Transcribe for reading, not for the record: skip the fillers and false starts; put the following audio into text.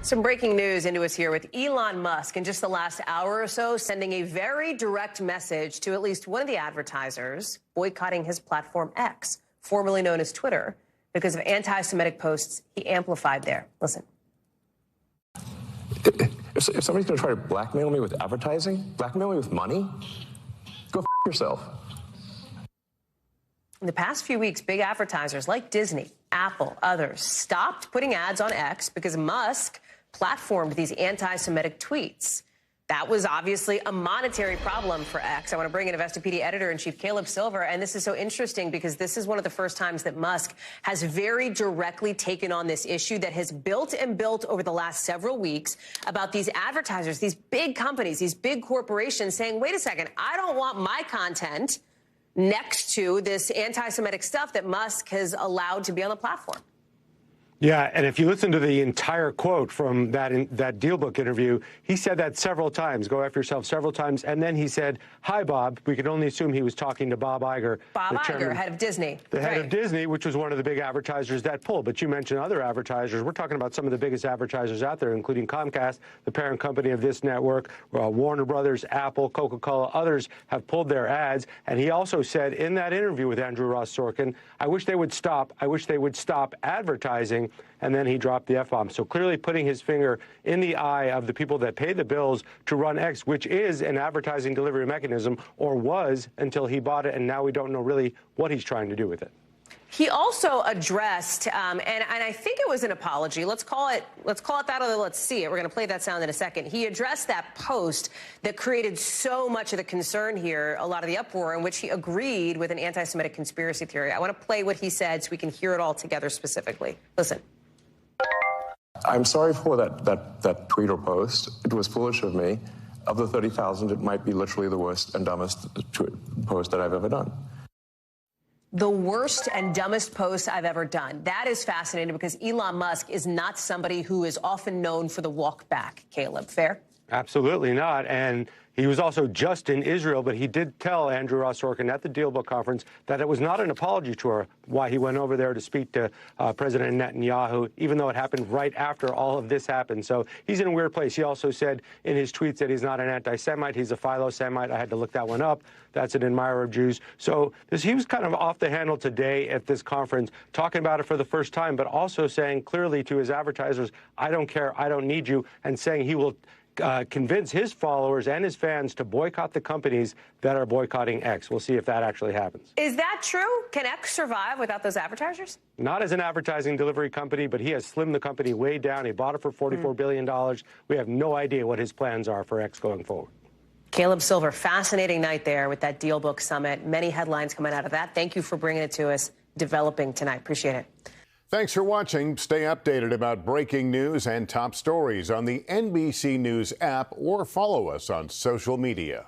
Some breaking news into us here with Elon Musk in just the last hour or so, sending a very direct message to at least one of the advertisers boycotting his platform X, formerly known as Twitter, because of anti-Semitic posts he amplified there. Listen. If somebody's going to try to blackmail me with advertising, blackmail me with money, go yourself. In the past few weeks, big advertisers like Disney, Apple, others stopped putting ads on X because Musk platformed these anti-Semitic tweets. That was obviously a monetary problem for X. I want to bring in Investopedia editor-in-chief Caleb Silver, and this is so interesting because this is one of the first times that Musk has very directly taken on this issue that has built and built over the last several weeks about these advertisers, these big companies, these big corporations saying, wait a second, I don't want my content next to this anti-Semitic stuff that Musk has allowed to be on the platform. Yeah, and if you listen to the entire quote from that DealBook interview, he said that several times, go after yourself several times, and then he said, hi, Bob. We could only assume he was talking to Bob Iger. Bob Iger, head of Disney. The head of Disney, which was one of the big advertisers that pulled. But you mentioned other advertisers. We're talking about some of the biggest advertisers out there, including Comcast, the parent company of this network, Warner Brothers, Apple, Coca-Cola, others have pulled their ads. And he also said in that interview with Andrew Ross Sorkin, I wish they would stop. I wish they would stop advertising. And then he dropped the F-bomb. So clearly putting his finger in the eye of the people that pay the bills to run X, which is an advertising delivery mechanism, or was until he bought it, and now we don't know really what he's trying to do with it. He also addressed, and I think it was an apology. Let's call it that, or let's see it. We're going to play that sound in a second. He addressed that post that created so much of the concern here, a lot of the uproar, in which he agreed with an anti-Semitic conspiracy theory. I want to play what he said so we can hear it all together specifically. Listen. I'm sorry for that tweet or post. It was foolish of me. Of the 30,000, it might be literally the worst and dumbest post that I've ever done. The worst and dumbest post I've ever done. That is fascinating because Elon Musk is not somebody who is often known for the walk back, Caleb. Fair? Absolutely not. And he was also just in Israel, but he did tell Andrew Ross Sorkin at the DealBook conference that it was not an apology tour why he went over there to speak to President Netanyahu, even though it happened right after all of this happened. So he's in a weird place. He also said in his tweets that he's not an anti-Semite. He's a philo-Semite. I had to look that one up. That's an admirer of Jews. So he was kind of off the handle today at this conference, talking about it for the first time, but also saying clearly to his advertisers, I don't care, I don't need you, and saying he will convince his followers and his fans to boycott the companies that are boycotting X. We'll see if that actually happens. Is that true? Can X survive without those advertisers? Not as an advertising delivery company, but he has slimmed the company way down. He bought it for $44 billion. We have no idea what his plans are for X going forward. Caleb Silver, fascinating night there with that DealBook Summit. Many headlines coming out of that. Thank you for bringing it to us, developing tonight. Appreciate it. Thanks for watching. Stay updated about breaking news and top stories on the NBC News app or follow us on social media.